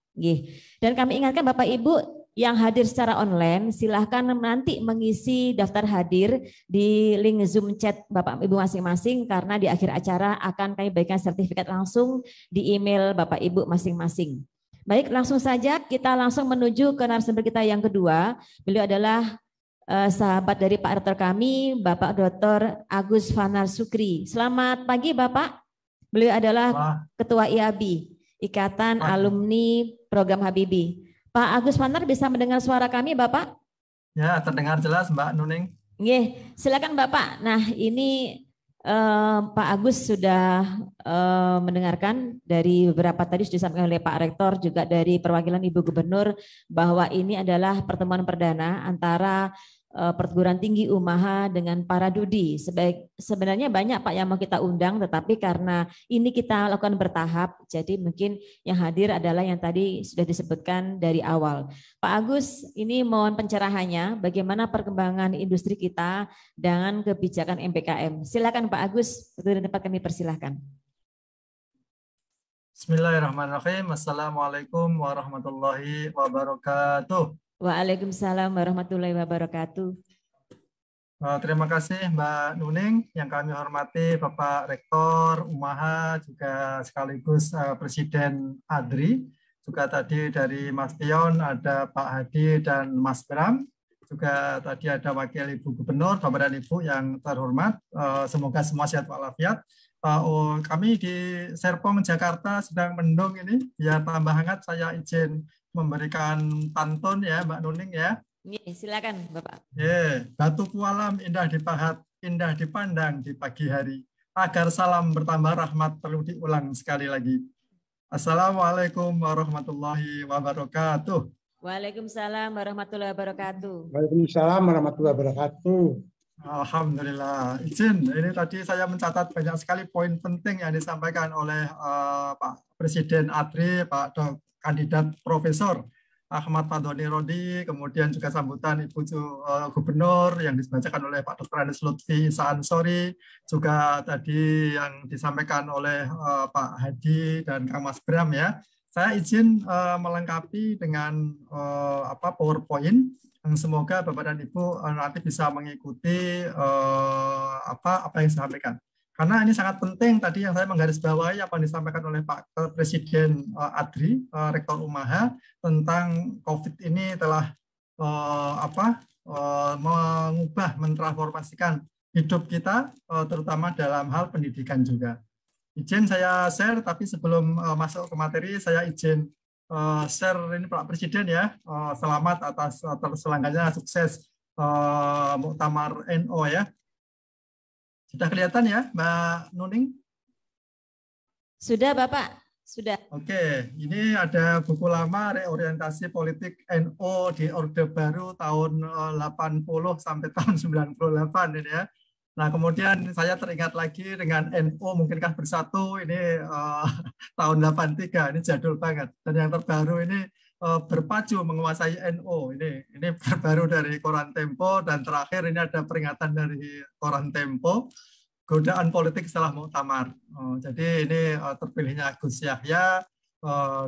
Dan kami ingatkan Bapak Ibu yang hadir secara online, silahkan nanti mengisi daftar hadir di link Zoom chat Bapak Ibu masing-masing karena di akhir acara akan kami berikan sertifikat langsung di email Bapak Ibu masing-masing. Baik, langsung saja kita langsung menuju ke narasumber kita yang kedua. Beliau adalah sahabat dari Pak Rektor kami, Bapak Dr. Agus Fanar Sukri. Selamat pagi Bapak. Beliau adalah Ketua IABI, Ikatan Alumni Program Habibie. Pak Agus Fanar bisa mendengar suara kami, Bapak? Ya, terdengar jelas, Mbak Nuning. Silakan Bapak. Nah, ini Pak Agus sudah mendengarkan dari beberapa tadi sudah disampaikan oleh Pak Rektor, juga dari perwakilan Ibu Gubernur, bahwa ini adalah pertemuan perdana antara perguruan tinggi Umaha dengan para Dudi. Sebenarnya banyak Pak yang mau kita undang, tetapi karena ini kita lakukan bertahap, jadi mungkin yang hadir adalah yang tadi sudah disebutkan dari awal. Pak Agus, ini mohon pencerahannya bagaimana perkembangan industri kita dengan kebijakan MPKM. Silakan Pak Agus, waktu dan tempat kami persilahkan. Bismillahirrahmanirrahim. Assalamualaikum warahmatullahi wabarakatuh. Waalaikumsalam warahmatullahi wabarakatuh. Terima kasih Mbak Nuning, yang kami hormati Bapak Rektor Umaha, juga sekaligus Presiden ADRI, juga tadi dari Mas Pion ada Pak Hadi dan Mas Bram, juga tadi ada Wakil Ibu Gubernur, Bapak dan Ibu yang terhormat, semoga semua sehat walafiat. Kami di Serpong Jakarta sedang mendung ini, biar tambah hangat saya izin memberikan pantun ya Mbak Nuning ya. Silakan Bapak. Batu Kualam indah dipahat, indah dipandang di pagi hari. Agar salam bertambah rahmat perlu diulang sekali lagi. Assalamualaikum warahmatullahi wabarakatuh. Waalaikumsalam warahmatullahi wabarakatuh. Waalaikumsalam warahmatullahi wabarakatuh. Alhamdulillah. Izin, ini tadi saya mencatat banyak sekali poin penting yang disampaikan oleh Pak Presiden ADRI, Pak Kandidat Profesor Ahmad Fadhoni Rodi, kemudian juga sambutan Ibu Gubernur yang dibacakan oleh Pak Dr. Anies Lutfi Isa Ansori, juga tadi yang disampaikan oleh Pak Hadi dan Kang Mas Bram ya. Saya izin melengkapi dengan PowerPoint yang semoga Bapak dan Ibu nanti bisa mengikuti apa yang saya sampaikan. Karena ini sangat penting tadi yang saya menggarisbawahi apa yang disampaikan oleh Pak Presiden ADRI, Rektor Umaha, tentang COVID ini telah mengubah, mentransformasikan hidup kita, terutama dalam hal pendidikan juga. Izin saya share, tapi sebelum masuk ke materi, saya izin share ini Pak Presiden ya, selamat atas terselenggaranya sukses Muktamar NO ya. Sudah kelihatan ya, Mbak Nuning? Sudah, Bapak. Sudah. Oke, ini ada buku lama Reorientasi Politik NO di Orde Baru tahun 80 sampai tahun 98 ini ya. Nah, kemudian saya teringat lagi dengan NO Mungkinkah Bersatu ini tahun 83, ini jadul banget. Dan yang terbaru ini Berpacu Menguasai NO, ini terbaru dari Koran Tempo, dan terakhir ini ada peringatan dari Koran Tempo, Godaan Politik Setelah Muktamar. Jadi ini terpilihnya Gus Yahya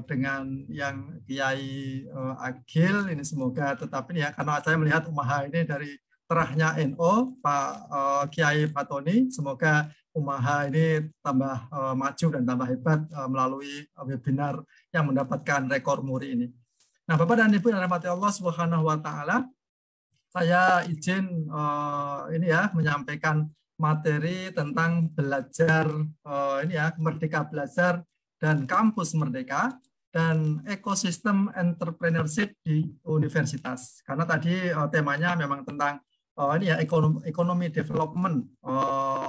dengan yang Kiai Agil ini semoga tetap ini ya, karena saya melihat Umaha ini dari terahnya NO Pak Kiai Fatoni, semoga Umaha ini tambah maju dan tambah hebat melalui webinar yang mendapatkan rekor muri ini. Nah, Bapak dan Ibu yang dirahmati Allah Subhanahu wa taala, saya izin ini ya menyampaikan materi tentang belajar ini ya, Merdeka Belajar dan Kampus Merdeka dan ekosistem entrepreneurship di universitas. Karena tadi temanya memang tentang ini ya, ekonomi development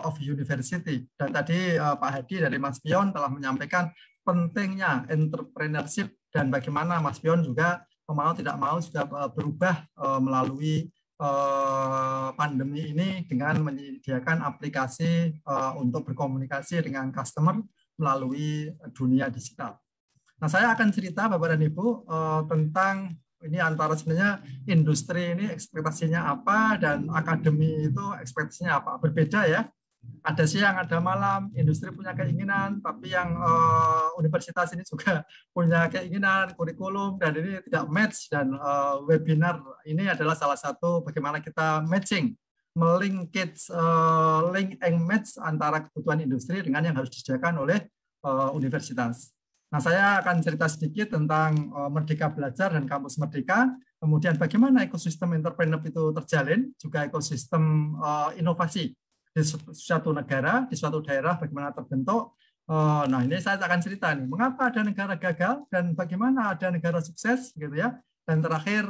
of university. Dan tadi Pak Hadi dari Mas Pion telah menyampaikan pentingnya entrepreneurship dan bagaimana Mas Pion juga mau tidak mau sudah berubah melalui pandemi ini dengan menyediakan aplikasi untuk berkomunikasi dengan customer melalui dunia digital. Nah, saya akan cerita Bapak dan Ibu tentang ini antara sebenarnya industri ini ekspektasinya apa dan akademi itu ekspektasinya apa. Berbeda ya. Ada siang, ada malam, industri punya keinginan, tapi yang universitas ini juga punya keinginan, kurikulum, dan ini tidak match. Dan webinar ini adalah salah satu bagaimana kita matching, link and match antara kebutuhan industri dengan yang harus disediakan oleh universitas. Nah, saya akan cerita sedikit tentang Merdeka Belajar dan Kampus Merdeka, kemudian bagaimana ekosistem entrepreneur itu terjalin, juga ekosistem inovasi di suatu negara, di suatu daerah bagaimana terbentuk. Nah, ini saya akan cerita nih, mengapa ada negara gagal dan bagaimana ada negara sukses gitu ya. Dan terakhir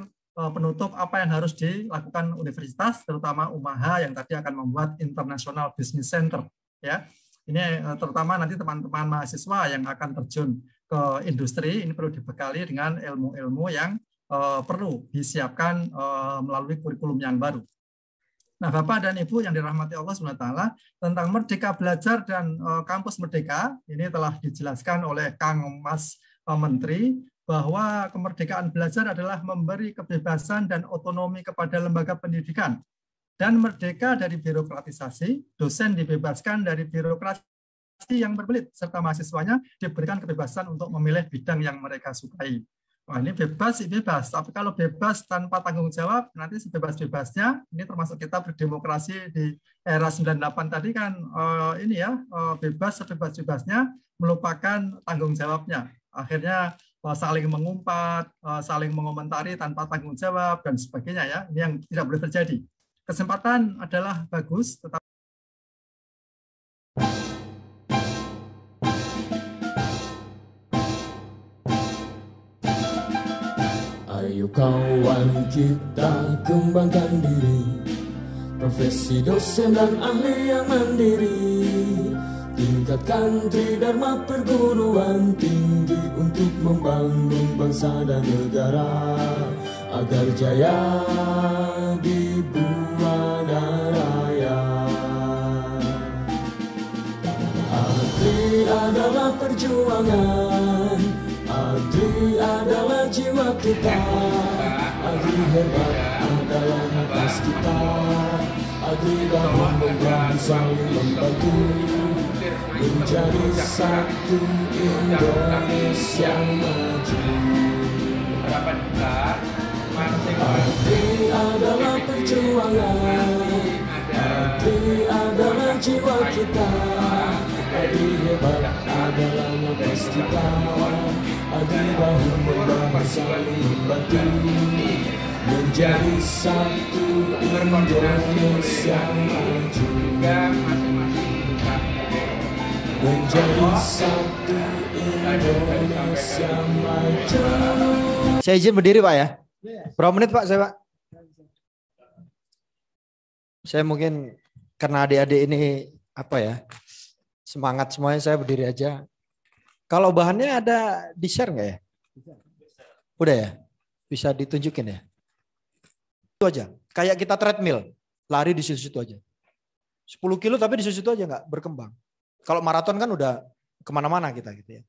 penutup apa yang harus dilakukan universitas, terutama Umaha yang tadi akan membuat International Business Center ya. Ini terutama nanti teman-teman mahasiswa yang akan terjun ke industri ini perlu dibekali dengan ilmu-ilmu yang perlu disiapkan melalui kurikulum yang baru. Nah, Bapak dan Ibu yang dirahmati Allah SWT, tentang Merdeka Belajar dan Kampus Merdeka, ini telah dijelaskan oleh Kang Mas Menteri, bahwa kemerdekaan belajar adalah memberi kebebasan dan otonomi kepada lembaga pendidikan, dan merdeka dari birokratisasi, dosen dibebaskan dari birokrasi yang berbelit, serta mahasiswanya diberikan kebebasan untuk memilih bidang yang mereka sukai. Wah, ini bebas, tapi kalau bebas tanpa tanggung jawab, nanti sebebas-bebasnya, ini termasuk kita berdemokrasi di era 98 tadi kan, ini ya, bebas sebebas-bebasnya, melupakan tanggung jawabnya. Akhirnya saling mengumpat, saling mengomentari tanpa tanggung jawab, dan sebagainya ya, ini yang tidak boleh terjadi. Kesempatan adalah bagus, tetapi ayo kawan kita kembangkan diri, profesi dosen dan ahli yang mandiri, tingkatkan tridharma perguruan tinggi untuk membangun bangsa dan negara agar jaya di buana raya. Adri adalah perjuangan, Adri adalah jiwa kita, Adri hebat adalah nafas kita, Adri bahu membahu saling membantu menjadi satu Indonesia maju. Adri adalah perjuangan, Adri adalah jiwa kita, Adri hebat adalah nafas kita, Adri bahu membahu saling membantu menjadi satu Indonesia maju, menjadi satu Indonesia maju. Saya izin berdiri Pak ya. Berapa menit Pak saya Pak? Saya mungkin karena adik-adik ini apa ya, semangat semuanya, saya berdiri aja. Kalau bahannya ada di share nggak ya? Udah ya? Bisa ditunjukin ya? Itu aja. Kayak kita treadmill, lari di situ-situ aja. 10 kilo tapi di situ-situ aja nggak berkembang. Kalau maraton kan udah kemana-mana kita gitu ya.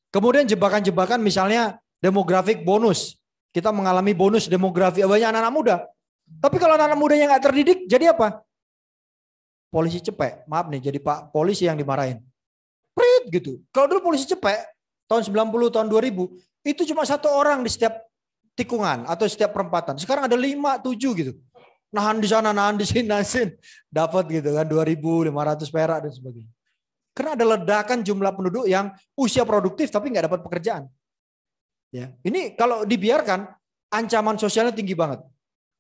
Kemudian jebakan-jebakan misalnya demografik bonus. Kita mengalami bonus demografi banyak anak-anak muda. Tapi kalau anak-anak mudanya nggak terdidik, jadi apa? Polisi cepek. Maaf nih, jadi Pak polisi yang dimarahin. Prit gitu. Kalau dulu polisi cepek, tahun 90, tahun 2000, itu cuma 1 orang di setiap tikungan atau setiap perempatan. Sekarang ada 5, 7 gitu. Nahan di sana, nahan di sini, dapat gitu kan 2.500 perak dan sebagainya. Karena ada ledakan jumlah penduduk yang usia produktif tapi nggak dapat pekerjaan. Ya, ini kalau dibiarkan ancaman sosialnya tinggi banget.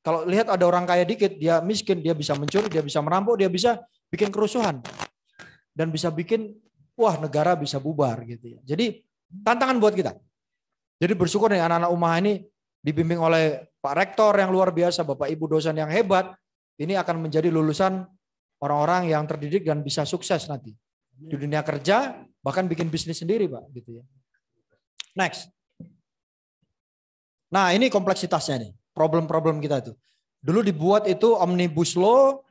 Kalau lihat ada orang kaya dikit, dia miskin, dia bisa mencuri, dia bisa merampok, dia bisa bikin kerusuhan dan bisa bikin negara bisa bubar gitu ya. Jadi tantangan buat kita. Jadi bersyukur nih anak-anak Ummah ini dibimbing oleh Pak Rektor yang luar biasa, Bapak Ibu dosen yang hebat. Ini akan menjadi lulusan orang-orang yang terdidik dan bisa sukses nanti di dunia kerja, bahkan bikin bisnis sendiri, Pak, gitu ya. Next. Nah, ini kompleksitasnya nih, problem-problem kita itu. Dulu dibuat itu Omnibus Law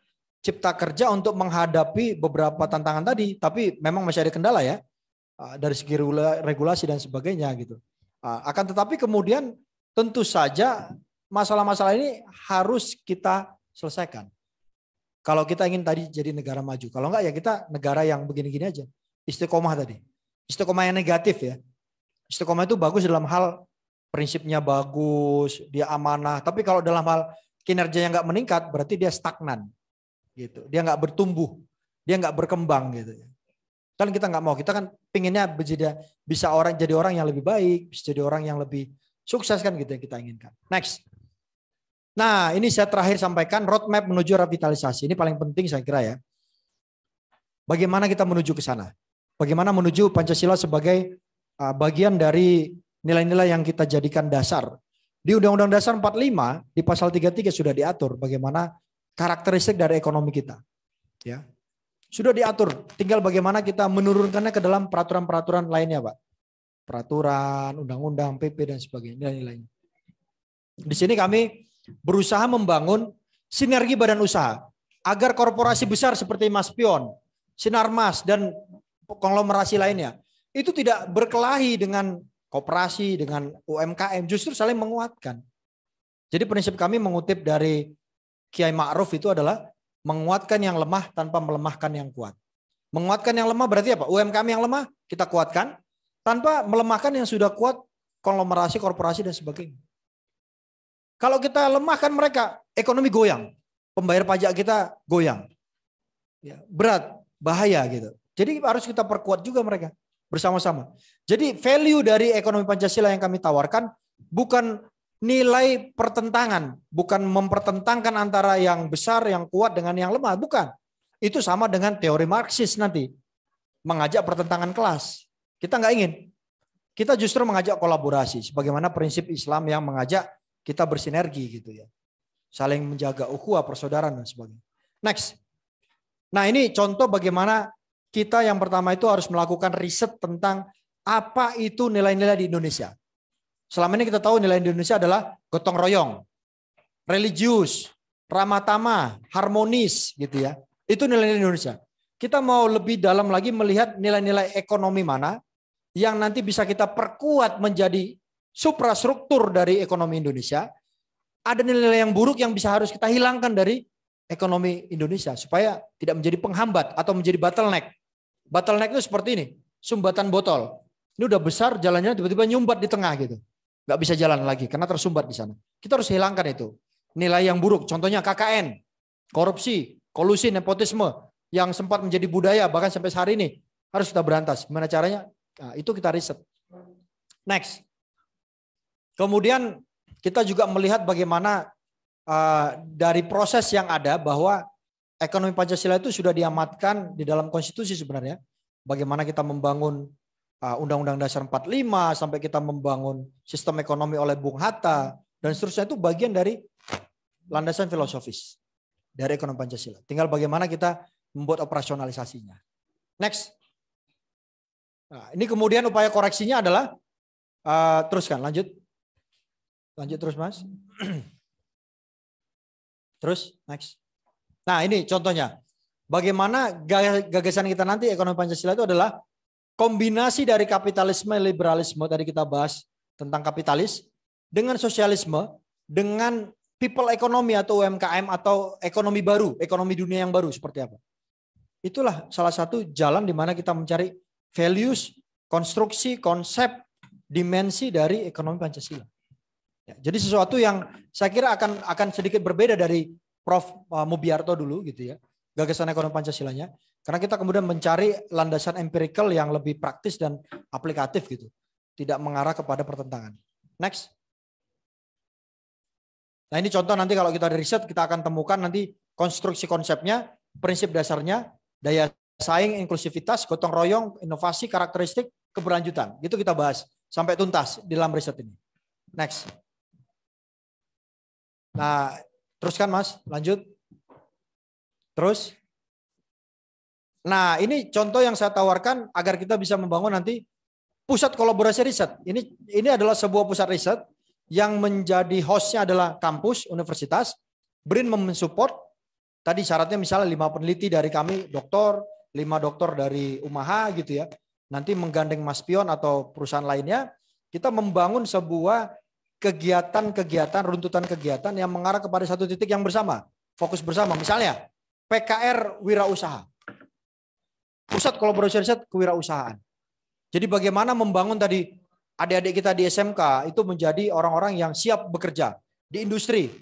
Cipta Kerja untuk menghadapi beberapa tantangan tadi, tapi memang masih ada kendala ya dari segi regulasi dan sebagainya gitu. Akan tetapi kemudian tentu saja masalah-masalah ini harus kita selesaikan. Kalau kita ingin tadi jadi negara maju, kalau enggak ya kita negara yang begini-gini aja. Istiqomah tadi, istiqomah yang negatif ya. Istiqomah itu bagus dalam hal prinsipnya bagus, dia amanah. Tapi kalau dalam hal kinerjanya nggak meningkat, berarti dia stagnan. Gitu. Dia nggak bertumbuh, dia nggak berkembang gitu. Kan kita nggak mau, kita kan pinginnya bisa jadi orang yang lebih baik, bisa jadi orang yang lebih sukses kan gitu yang kita inginkan. Next. Nah ini saya terakhir sampaikan roadmap menuju revitalisasi. Ini paling penting saya kira ya. Bagaimana kita menuju ke sana? Bagaimana menuju Pancasila sebagai bagian dari nilai-nilai yang kita jadikan dasar. Di Undang-Undang Dasar 45 di pasal 33 sudah diatur bagaimana karakteristik dari ekonomi kita. Ya. Sudah diatur, tinggal bagaimana kita menurunkannya ke dalam peraturan-peraturan lainnya, Pak. Peraturan, undang-undang, PP dan sebagainya, nilai-nilainya. Di sini kami berusaha membangun sinergi badan usaha agar korporasi besar seperti Mas Pion, Sinarmas dan konglomerasi lainnya itu tidak berkelahi dengan koperasi, dengan UMKM, justru saling menguatkan. Jadi prinsip kami mengutip dari Kiai Ma'ruf itu adalah menguatkan yang lemah tanpa melemahkan yang kuat. Menguatkan yang lemah berarti apa? UMKM yang lemah kita kuatkan tanpa melemahkan yang sudah kuat, konglomerasi, korporasi dan sebagainya. Kalau kita lemahkan mereka, ekonomi goyang, pembayar pajak kita goyang. Ya, berat, bahaya gitu. Jadi harus kita perkuat juga mereka bersama-sama. Jadi value dari ekonomi Pancasila yang kami tawarkan bukan nilai pertentangan, bukan mempertentangkan antara yang besar, yang kuat dengan yang lemah, bukan. Itu sama dengan teori Marxis nanti, mengajak pertentangan kelas. Kita nggak ingin. Kita justru mengajak kolaborasi, sebagaimana prinsip Islam yang mengajak kita bersinergi gitu ya, saling menjaga ukhuwah, persaudaraan dan sebagainya. Next. Nah ini contoh bagaimana kita yang pertama itu harus melakukan riset tentang apa itu nilai-nilai di Indonesia. Selama ini kita tahu nilai Indonesia adalah gotong royong, religius, ramah tamah, harmonis gitu ya. Itu nilai-nilai Indonesia. Kita mau lebih dalam lagi melihat nilai-nilai ekonomi mana yang nanti bisa kita perkuat menjadi suprastruktur dari ekonomi Indonesia. Ada nilai-nilai yang buruk yang bisa harus kita hilangkan dari ekonomi Indonesia supaya tidak menjadi penghambat atau menjadi bottleneck. Bottleneck itu seperti ini, sumbatan botol. Ini udah besar jalannya tiba-tiba nyumbat di tengah gitu. Nggak bisa jalan lagi karena tersumbat di sana. Kita harus hilangkan itu. Nilai yang buruk, contohnya KKN, korupsi, kolusi, nepotisme yang sempat menjadi budaya bahkan sampai hari ini harus kita berantas. Gimana caranya? Nah, itu kita riset. Next. Kemudian kita juga melihat bagaimana dari proses yang ada bahwa ekonomi Pancasila itu sudah diamatkan di dalam konstitusi sebenarnya. Bagaimana kita membangun Undang-Undang Dasar 45 sampai kita membangun sistem ekonomi oleh Bung Hatta dan seterusnya itu bagian dari landasan filosofis dari ekonomi Pancasila. Tinggal bagaimana kita membuat operasionalisasinya. Next. Nah, ini kemudian upaya koreksinya adalah teruskan, lanjut terus Mas. Terus next. Nah ini contohnya. Bagaimana gagasan kita nanti ekonomi Pancasila itu adalah kombinasi dari kapitalisme, liberalisme, tadi kita bahas tentang kapitalis, dengan sosialisme, dengan people economy atau UMKM atau ekonomi baru, ekonomi dunia yang baru seperti apa. Itulah salah satu jalan di mana kita mencari values konstruksi, konsep, dimensi dari ekonomi Pancasila. Ya, jadi sesuatu yang saya kira akan sedikit berbeda dari Prof. Mubiarto dulu gitu ya, gagasan ekonomi Pancasilanya. Karena kita kemudian mencari landasan empirical yang lebih praktis dan aplikatif gitu. Tidak mengarah kepada pertentangan. Next. Nah ini contoh nanti kalau kita ada riset kita akan temukan nanti konstruksi konsepnya, prinsip dasarnya, daya saing, inklusivitas, gotong royong, inovasi, karakteristik, keberlanjutan. Gitu kita bahas sampai tuntas di dalam riset ini. Next. Nah teruskan Mas, lanjut. Terus. Nah, ini contoh yang saya tawarkan agar kita bisa membangun nanti pusat kolaborasi riset. Ini adalah sebuah pusat riset yang menjadi hostnya adalah kampus, universitas. BRIN mensupport. Tadi syaratnya misalnya 5 peneliti dari kami, doktor, 5 doktor dari UMAHA gitu ya. Nanti menggandeng Mas Pion atau perusahaan lainnya. Kita membangun sebuah kegiatan-kegiatan, runtutan kegiatan yang mengarah kepada satu titik yang bersama. Fokus bersama. Misalnya PKR wirausaha. Pusat kolaborasi riset kewirausahaan. Jadi bagaimana membangun tadi adik-adik kita di SMK itu menjadi orang-orang yang siap bekerja di industri.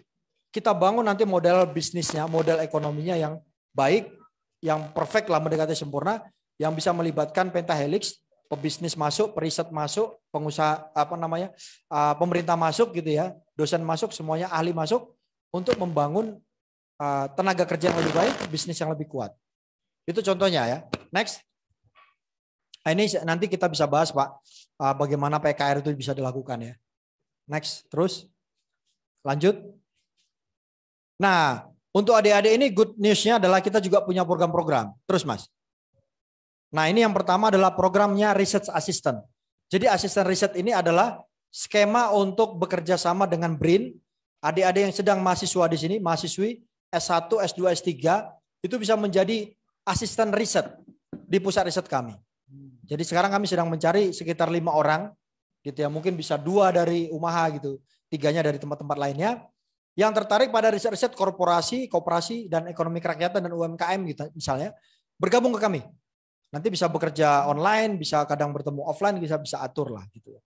Kita bangun nanti model bisnisnya, model ekonominya yang baik, yang perfect lah mendekati sempurna, yang bisa melibatkan pentahelix, pebisnis masuk, periset masuk, pengusaha pemerintah masuk gitu ya, dosen masuk, semuanya ahli masuk untuk membangun tenaga kerja yang lebih baik, bisnis yang lebih kuat. Itu contohnya ya. Next. Nah, ini nanti kita bisa bahas Pak, bagaimana PKR itu bisa dilakukan ya. Next, terus lanjut. Nah, untuk adik-adik ini good news-nya adalah kita juga punya program-program. Terus Mas. Nah, ini yang pertama adalah programnya Research Assistant. Jadi asisten riset ini adalah skema untuk bekerja sama dengan BRIN. Adik-adik yang sedang mahasiswa di sini, mahasiswi S1, S2, S3 itu bisa menjadi asisten riset di pusat riset kami. Jadi sekarang kami sedang mencari sekitar 5 orang gitu ya, mungkin bisa 2 dari UMAHA gitu, 3-nya dari tempat-tempat lainnya yang tertarik pada riset-riset korporasi, koperasi dan ekonomi kerakyatan dan UMKM gitu misalnya, bergabung ke kami. Nanti bisa bekerja online, bisa kadang bertemu offline, bisa atur lah gitu.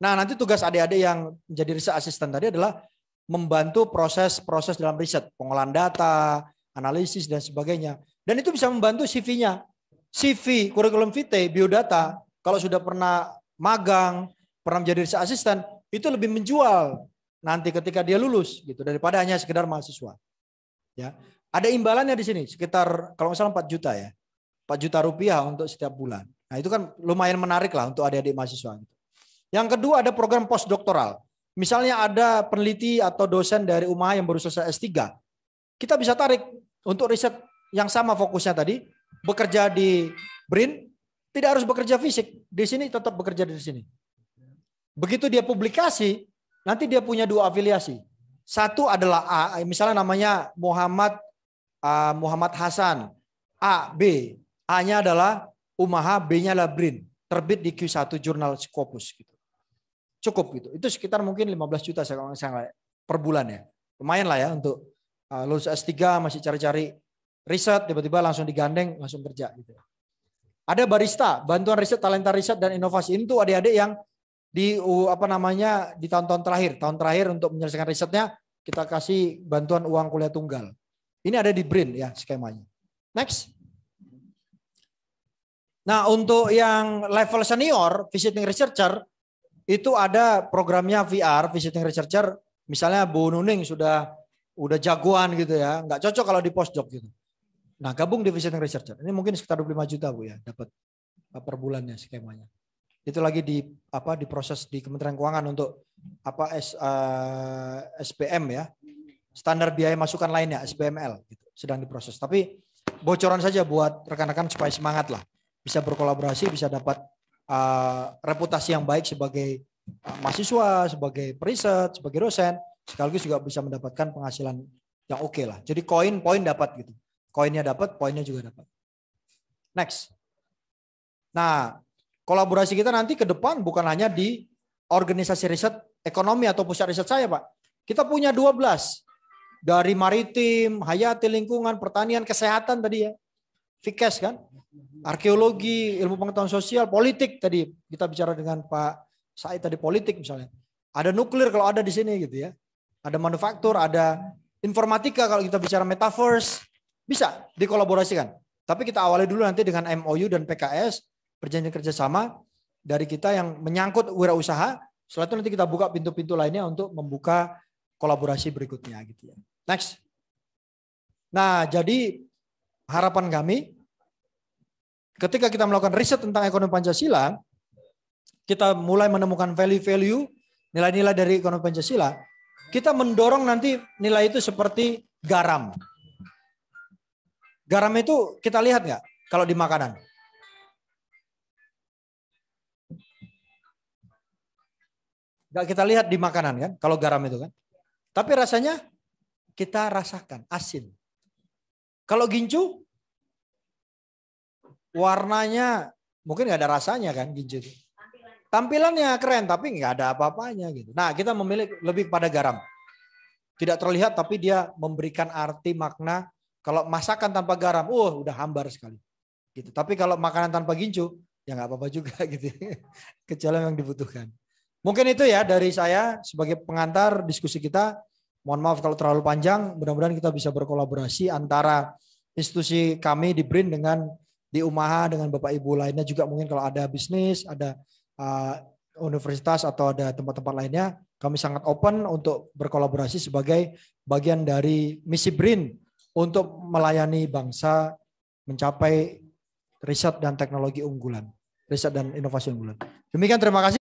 Nah, nanti tugas adik-adik yang menjadi riset asisten tadi adalah membantu proses-proses dalam riset, pengolahan data, analisis dan sebagainya. Dan itu bisa membantu CV-nya. CV, kurikulum vitae, biodata, kalau sudah pernah magang, pernah menjadi riset asisten, itu lebih menjual nanti ketika dia lulus gitu daripada hanya sekedar mahasiswa. Ya. Ada imbalannya di sini sekitar kalau nggak salah 4 juta ya. 4 juta rupiah untuk setiap bulan. Nah, itu kan lumayan menarik lah untuk adik-adik mahasiswa. Yang kedua ada program postdoktoral. Misalnya ada peneliti atau dosen dari UMAHA yang baru selesai S3. Kita bisa tarik untuk riset yang sama fokusnya tadi, bekerja di BRIN, tidak harus bekerja fisik. Di sini tetap bekerja di sini. Begitu dia publikasi, nanti dia punya 2 afiliasi. Satu adalah A, misalnya namanya Muhammad Hasan, A, B. A-nya adalah UMAHA, B-nya adalah BRIN. Terbit di Q1 jurnal Scopus. Gitu. Cukup gitu. Itu sekitar mungkin 15 juta per bulan ya. Lumayan lah ya untuk lulus S3 masih cari-cari riset, tiba-tiba langsung digandeng, langsung kerja gitu. Ada barista, bantuan riset, talenta riset dan inovasi. Itu adik-adik yang di di tahun-tahun terakhir untuk menyelesaikan risetnya kita kasih bantuan uang kuliah tunggal. Ini ada di BRIN ya skemanya. Next. Nah, untuk yang level senior, visiting researcher itu ada programnya VR, visiting researcher. Misalnya Bu Nuning sudah jagoan gitu ya, nggak cocok kalau di postdoc gitu. Nah, gabung di visiting researcher. Ini mungkin sekitar 25 juta Bu ya, dapat per bulannya skemanya. Itu lagi diproses di Kementerian Keuangan untuk SBM ya. Standar biaya masukan lainnya SBML gitu, sedang diproses. Tapi bocoran saja buat rekan-rekan supaya semangat lah. Bisa berkolaborasi, bisa dapat reputasi yang baik sebagai mahasiswa, sebagai periset, sebagai dosen, sekaligus juga bisa mendapatkan penghasilan yang oke lah. Jadi poin dapat gitu. Koinnya dapat, poinnya juga dapat. Next. Nah, kolaborasi kita nanti ke depan bukan hanya di organisasi riset ekonomi atau pusat riset saya, Pak. Kita punya 12. Dari maritim, hayati, lingkungan, pertanian, kesehatan tadi ya. Fikes kan, arkeologi, ilmu pengetahuan sosial, politik tadi kita bicara dengan Pak Said tadi politik misalnya. Ada nuklir kalau ada di sini gitu ya. Ada manufaktur, ada informatika kalau kita bicara metaverse, bisa dikolaborasikan. Tapi kita awali dulu nanti dengan MOU dan PKS, perjanjian kerjasama dari kita yang menyangkut wirausaha. Setelah itu nanti kita buka pintu-pintu lainnya untuk membuka kolaborasi berikutnya gitu ya. Next. Nah, jadi harapan kami ketika kita melakukan riset tentang ekonomi Pancasila, kita mulai menemukan value-value, nilai-nilai dari ekonomi Pancasila, kita mendorong nanti nilai itu seperti garam. Garam itu kita lihat nggak kalau di makanan? Nggak kita lihat di makanan kan, kalau garam itu kan. Tapi rasanya kita rasakan, asin. Kalau gincu, warnanya mungkin nggak ada rasanya kan gincu itu. Tampilannya keren tapi nggak ada apa-apanya gitu. Nah kita memilih lebih pada garam. Tidak terlihat tapi dia memberikan arti makna. Kalau masakan tanpa garam, udah hambar sekali. Gitu. Tapi kalau makanan tanpa gincu, ya nggak apa-apa juga gitu. Kecuali yang dibutuhkan. Mungkin itu ya dari saya sebagai pengantar diskusi kita. Mohon maaf kalau terlalu panjang. Mudah-mudahan kita bisa berkolaborasi antara institusi kami di BRIN dengan di Umaha dengan Bapak Ibu lainnya juga mungkin kalau ada bisnis, ada universitas atau ada tempat-tempat lainnya, kami sangat open untuk berkolaborasi sebagai bagian dari misi BRIN untuk melayani bangsa mencapai riset dan teknologi unggulan, riset dan inovasi unggulan. Demikian terima kasih.